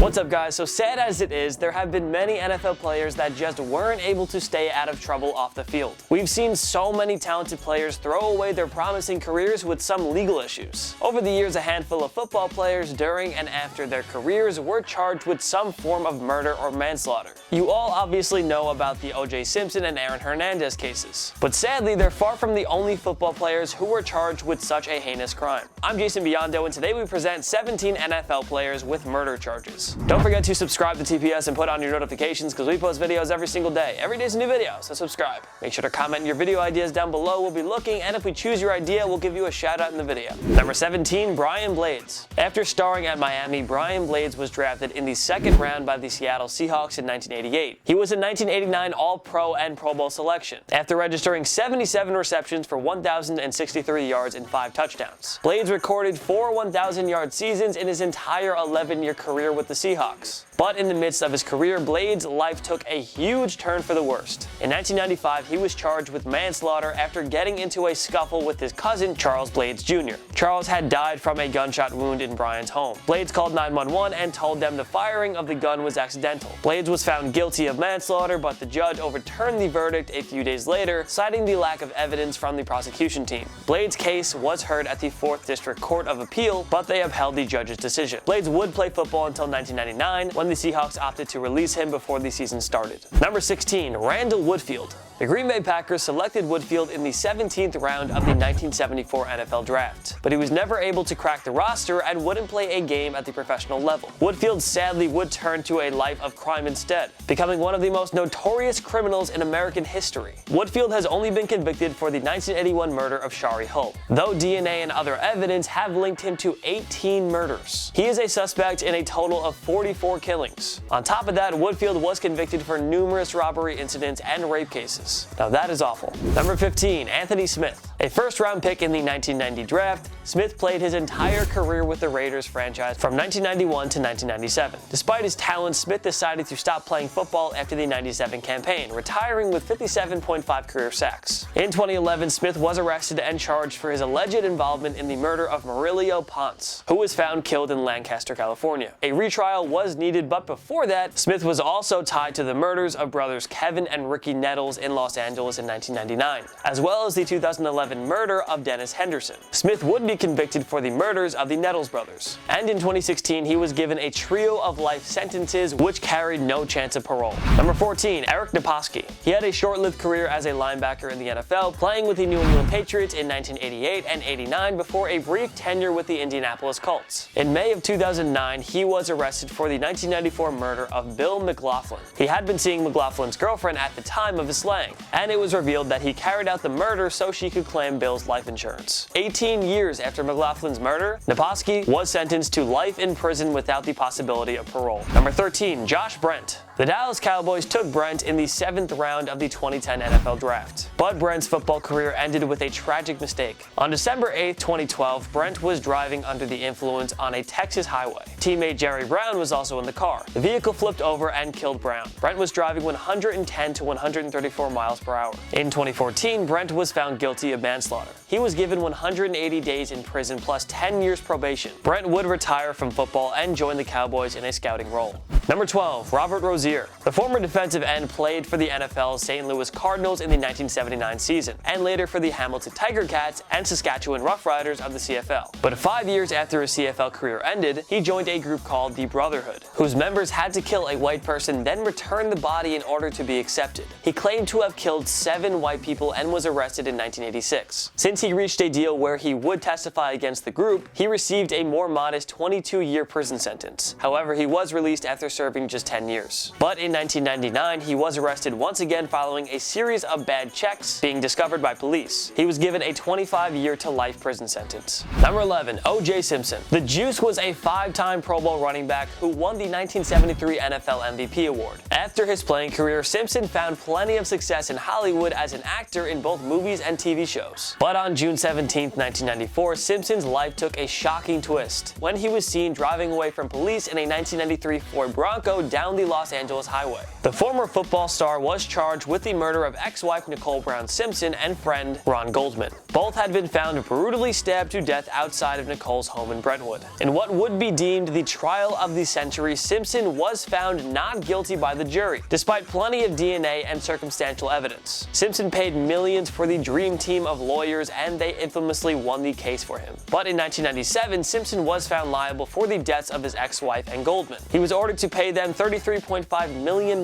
What's up, guys? So sad as it is, there have been many NFL players that just weren't able to stay out of trouble off the field. We've seen so many talented players throw away their promising careers with some legal issues. Over the years, a handful of football players during and after their careers were charged with some form of murder or manslaughter. You all obviously know about the O.J. Simpson and Aaron Hernandez cases. But sadly, they're far from the only football players who were charged with such a heinous crime. I'm Jason Biondo, and today we present 17 NFL players with murder charges. Don't forget to subscribe to TPS and put on your notifications because we post videos every single day. Every day's a new video, so subscribe. Make sure to comment your video ideas down below. We'll be looking, and if we choose your idea, we'll give you a shout out in the video. Number 17, Brian Blades. After starring at Miami, Brian Blades was drafted in the second round by the Seattle Seahawks in 1988. He was a 1989 All-Pro and Pro Bowl selection, after registering 77 receptions for 1,063 yards and 5 touchdowns. Blades recorded 4 1,000-yard seasons in his entire 11-year career with the Seahawks. But in the midst of his career, Blades' life took a huge turn for the worst. In 1995, he was charged with manslaughter after getting into a scuffle with his cousin, Charles Blades Jr. Charles had died from a gunshot wound in Brian's home. Blades called 911 and told them the firing of the gun was accidental. Blades was found guilty of manslaughter, but the judge overturned the verdict a few days later, citing the lack of evidence from the prosecution team. Blades' case was heard at the 4th District Court of Appeal, but they upheld the judge's decision. Blades would play football until 1999, when the Seahawks opted to release him before the season started. Number 16, Randall Woodfield. The Green Bay Packers selected Woodfield in the 17th round of the 1974 NFL Draft, but he was never able to crack the roster and wouldn't play a game at the professional level. Woodfield sadly would turn to a life of crime instead, becoming one of the most notorious criminals in American history. Woodfield has only been convicted for the 1981 murder of Shari Hull, though DNA and other evidence have linked him to 18 murders. He is a suspect in a total of 44 killings. On top of that, Woodfield was convicted for numerous robbery incidents and rape cases. Now that is awful. Number 15, Anthony Smith. A first-round pick in the 1990 draft, Smith played his entire career with the Raiders franchise from 1991 to 1997. Despite his talent, Smith decided to stop playing football after the 97 campaign, retiring with 57.5 career sacks. In 2011, Smith was arrested and charged for his alleged involvement in the murder of Murillo Ponce, who was found killed in Lancaster, California. A retrial was needed, but before that, Smith was also tied to the murders of brothers Kevin and Ricky Nettles in Los Angeles in 1999, as well as the 2011 murder of Dennis Henderson. Smith would be convicted for the murders of the Nettles brothers, and in 2016 he was given a trio of life sentences which carried no chance of parole. Number 14, Eric NAPOSKI. He had a short-lived career as a linebacker in the NFL, playing with the New England Patriots in 1988 and 89 before a brief tenure with the Indianapolis Colts. In May of 2009, he was arrested for the 1994 murder of Bill McLaughlin. He had been seeing McLaughlin's girlfriend at the time of his slaying, and it was revealed that he carried out the murder so she could claim Bill's life insurance. 18 years after McLaughlin's murder, NAPOSKI was sentenced to life in prison without the possibility of parole. Number 13, Josh Brent. The Dallas Cowboys took Brent in the 7th round of the 2010 NFL Draft, but Brent's football career ended with a tragic mistake. On December 8, 2012, Brent was driving under the influence on a Texas highway. Teammate Jerry Brown was also in the car. The vehicle flipped over and killed Brown. Brent was driving 110 to 134 miles per hour. In 2014, Brent was found guilty of manslaughter. He was given 180 days in prison plus 10 years probation. Brent would retire from football and join the Cowboys in a scouting role. Number 12, Robert ROZIER. The former defensive end played for the NFL's St. Louis Cardinals in the 1979 season, and later for the Hamilton Tiger Cats and Saskatchewan Roughriders of the CFL. But 5 years after his CFL career ended, he joined a group called the Brotherhood, whose members had to kill a white person, then return the body in order to be accepted. He claimed to have killed 7 white people and was arrested in 1986. Since he reached a deal where he would testify against the group, he received a more modest 22-year prison sentence. However, he was released after serving just 10 years. But in 1999, he was arrested once again following a series of bad checks being discovered by police. He was given a 25-year to life prison sentence. Number 11, O.J. Simpson. The Juice was a 5-time Pro Bowl running back who won the 1973 NFL MVP award. After his playing career, Simpson found plenty of success in Hollywood as an actor in both movies and TV shows. But on June 17, 1994, Simpson's life took a shocking twist when he was seen driving away from police in a 1993 Ford Bronco down the Los Angeles highway. The former football star was charged with the murder of ex-wife Nicole Brown Simpson and friend Ron Goldman. Both had been found brutally stabbed to death outside of Nicole's home in Brentwood. In what would be deemed the trial of the century, Simpson was found not guilty by the jury, despite plenty of DNA and circumstantial evidence. Simpson paid millions for the dream team of lawyers, and they infamously won the case for him. But in 1997, Simpson was found liable for the deaths of his ex-wife and Goldman. He was ordered to pay them $33.5 million,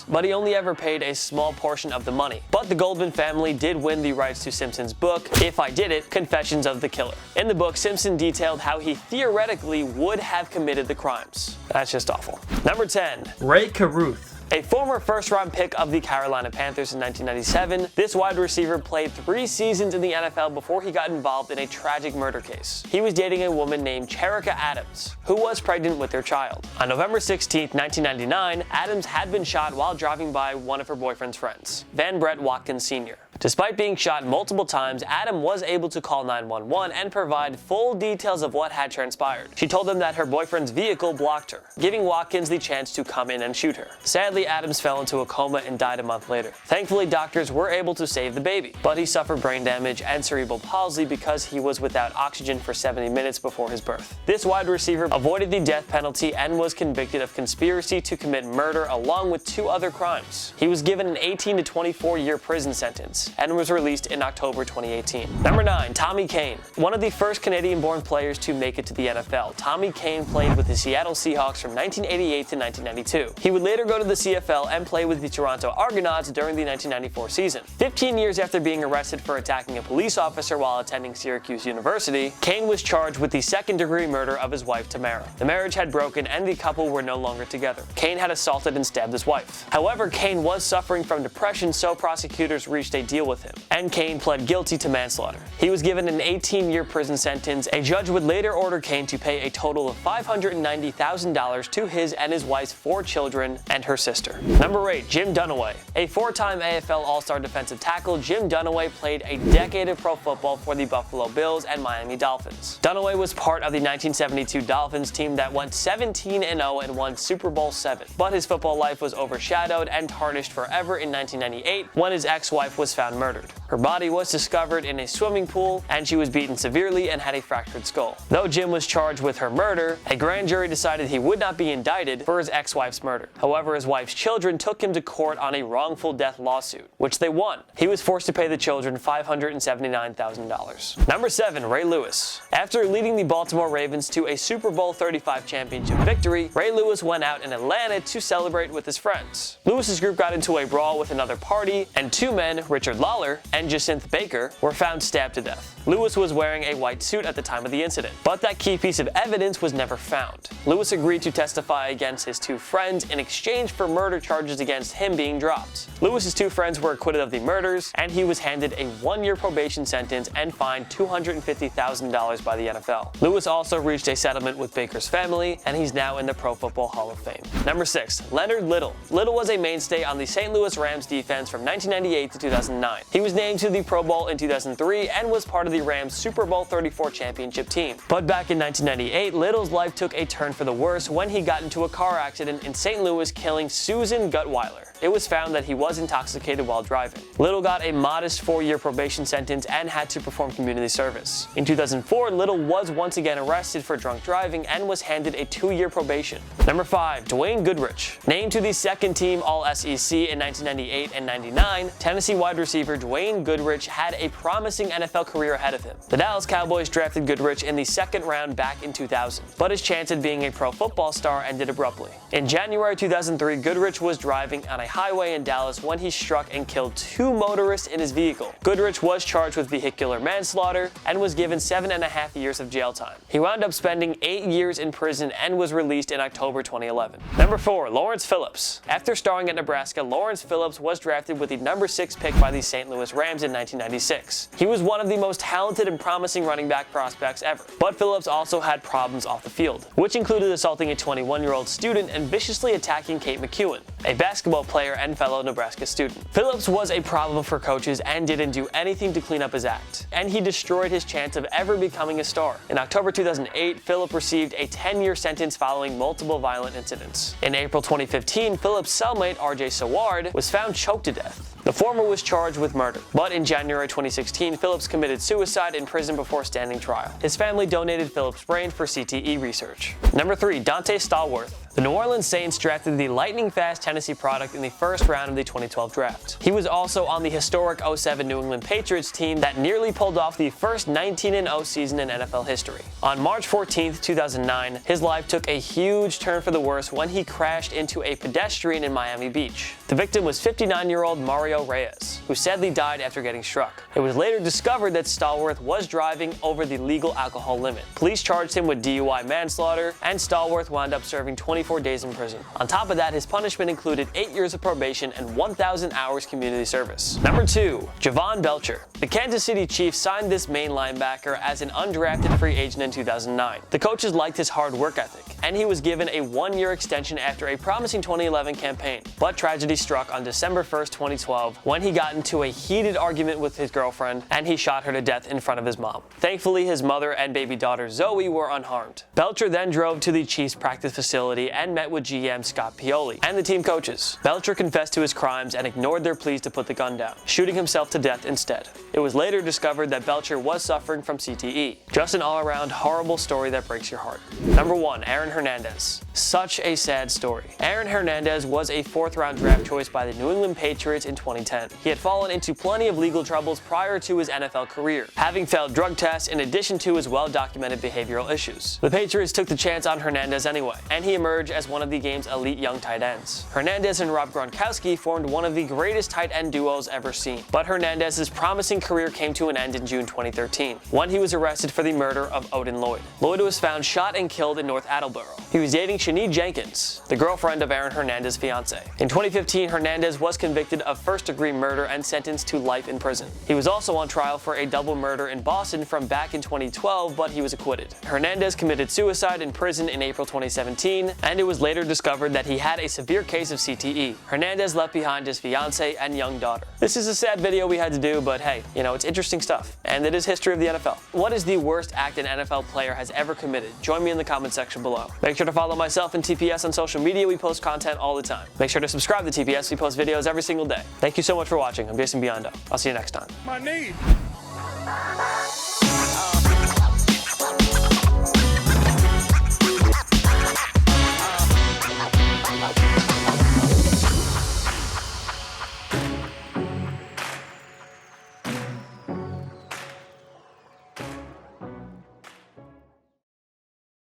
but he only ever paid a small portion of the money. But the Goldman family did win the rights to Simpson's book, If I Did It, Confessions of the Killer. In the book, Simpson detailed how he theoretically would have committed the crimes. That's just awful. Number 10. Ray CARRUTH. A former first-round pick of the Carolina Panthers in 1997, this wide receiver played 3 seasons in the NFL before he got involved in a tragic murder case. He was dating a woman named Cherika Adams, who was pregnant with their child. On November 16, 1999, Adams had been shot while driving by one of her boyfriend's friends, Van Brett Watkins Sr. Despite being shot multiple times, Adam was able to call 911 and provide full details of what had transpired. She told them that her boyfriend's vehicle blocked her, giving Watkins the chance to come in and shoot her. Sadly, Adams fell into a coma and died a month later. Thankfully, doctors were able to save the baby, but he suffered brain damage and cerebral palsy because he was without oxygen for 70 minutes before his birth. This wide receiver avoided the death penalty and was convicted of conspiracy to commit murder along with 2 other crimes. He was given an 18 to 24-year prison sentence and was released in October 2018. Number 9. Tommy Kane. One of the first Canadian-born players to make it to the NFL, Tommy Kane played with the Seattle Seahawks from 1988 to 1992. He would later go to the CFL and play with the Toronto Argonauts during the 1994 season. 15 years after being arrested for attacking a police officer while attending Syracuse University, Kane was charged with the second-degree murder of his wife Tamara. The marriage had broken and the couple were no longer together. Kane had assaulted and stabbed his wife. However, Kane was suffering from depression, so prosecutors reached a deal with him, and Kane pled guilty to manslaughter. He was given an 18-year prison sentence. A judge would later order Kane to pay a total of $590,000 to his and his wife's 4 children and her sister. Number 8. Jim Dunaway. A 4-time AFL All-Star defensive tackle, Jim Dunaway played a decade of pro football for the Buffalo Bills and Miami Dolphins. Dunaway was part of the 1972 Dolphins team that went 17-0 and won Super Bowl VII, but his football life was overshadowed and tarnished forever in 1998 when his ex-wife was found murdered. Her body was discovered in a swimming pool, and she was beaten severely and had a fractured skull. Though Jim was charged with her murder, a grand jury decided he would not be indicted for his ex-wife's murder. However, his wife's children took him to court on a wrongful death lawsuit, which they won. He was forced to pay the children $579,000. Number 7. Ray Lewis. After leading the Baltimore Ravens to a Super Bowl 35 championship victory, Ray Lewis went out in Atlanta to celebrate with his friends. Lewis's group got into a brawl with another party, and 2 men, Richard Lawler and Jacinth Baker, were found stabbed to death. Lewis was wearing a white suit at the time of the incident, but that key piece of evidence was never found. Lewis agreed to testify against his 2 friends in exchange for murder charges against him being dropped. Lewis's 2 friends were acquitted of the murders, and he was handed a 1-year probation sentence and fined $250,000 by the NFL. Lewis also reached a settlement with Baker's family, and he's now in the Pro Football Hall of Fame. Number 6. Leonard Little. Little was a mainstay on the St. Louis Rams defense from 1998 to 2009. He was named to the Pro Bowl in 2003 and was part of the Rams' Super Bowl 34 championship team. But back in 1998, Little's life took a turn for the worse when he got into a car accident in St. Louis, killing Susan Gutweiler. It was found that he was intoxicated while driving. Little got a modest 4-year probation sentence and had to perform community service. In 2004, Little was once again arrested for drunk driving and was handed a 2-year probation. Number 5. Dwayne Goodrich. Named to the second-team All-SEC in 1998 and 99, Tennessee wide receiver Dwayne Goodrich had a promising NFL career ahead of him. The Dallas Cowboys drafted Goodrich in the 2nd round back in 2000, but his chance at being a pro football star ended abruptly. In January 2003, Goodrich was driving on a highway in Dallas when he struck and killed 2 motorists in his vehicle. Goodrich was charged with vehicular manslaughter and was given 7.5 years of jail time. He wound up spending 8 years in prison and was released in October 2011. Number 4. Lawrence Phillips. After starring at Nebraska, Lawrence Phillips was drafted with the number 6 pick by the St. Louis Rams in 1996. He was one of the most talented and promising running back prospects ever, but Phillips also had problems off the field, which included assaulting a 21-year-old student and viciously attacking Kate McEwen, a basketball player and fellow Nebraska student. Phillips was a problem for coaches and didn't do anything to clean up his act, and he destroyed his chance of ever becoming a star. In October 2008, Phillips received a 10-year sentence following multiple violent incidents. In April 2015, Phillips' cellmate RJ Saward was found choked to death. The former was charged with murder, but in January 2016, Phillips committed suicide in prison before standing trial. His family donated Phillips' brain for CTE research. Number 3. Donte STALLWORTH. The New Orleans Saints drafted the lightning-fast Tennessee product in the first round of the 2012 draft. He was also on the historic 07 New England Patriots team that nearly pulled off the first 19-0 season in NFL history. On March 14, 2009, his life took a huge turn for the worse when he crashed into a pedestrian in Miami Beach. The victim was 59-year-old Mario Reyes, who sadly died after getting struck. It was later discovered that STALLWORTH was driving over the legal alcohol limit. Police charged him with DUI manslaughter, and STALLWORTH wound up serving 24 days in prison. On top of that, his punishment included 8 years of probation and 1,000 hours community service. Number 2. JOVAN BELCHER. The Kansas City Chiefs signed this Maine linebacker as an undrafted free agent in 2009. The coaches liked his hard work ethic, and he was given a 1-year extension after a promising 2011 campaign. But tragedy struck on December 1, 2012, when he got into a heated argument with his girlfriend, and he shot her to death in front of his mom. Thankfully, his mother and baby daughter Zoe were unharmed. Belcher then drove to the Chiefs practice facility and met with GM Scott Pioli and the team coaches. Belcher confessed to his crimes and ignored their pleas to put the gun down, shooting himself to death instead. It was later discovered that Belcher was suffering from CTE. Just an all-around horrible story that breaks your heart. Number 1. Aaron Hernandez. Such a sad story. Aaron Hernandez was a 4th-round draft choice by the New England Patriots in 2010. He had fallen into plenty of legal troubles prior to his NFL career, having failed drug tests in addition to his well-documented behavioral issues. The Patriots took the chance on Hernandez anyway, and he emerged as one of the game's elite young tight ends. Hernandez and Rob Gronkowski formed one of the greatest tight end duos ever seen, but Hernandez's promising career came to an end in June 2013, when he was arrested for the murder of Odin Lloyd. Lloyd was found shot and killed in North Attleboro. He was dating Shanique Jenkins, the girlfriend of Aaron Hernandez's fiance. In 2015, Hernandez was convicted of first-degree murder and sentenced to life in prison. He was also on trial for a double murder in Boston from back in 2012, but he was acquitted. Hernandez committed suicide in prison in April 2017, and it was later discovered that he had a severe case of CTE. Hernandez left behind his fiance and young daughter. This is a sad video we had to do, but hey, it's interesting stuff, and it is history of the NFL. What is the worst act an NFL player has ever committed? Join me in the comment section below. Make sure to follow myself and TPS on social media. We post content all the time. Make sure to subscribe to TPS. We post videos every single day. Thank you so much for watching. I'm Jason Biondo. I'll see you next time. My knee.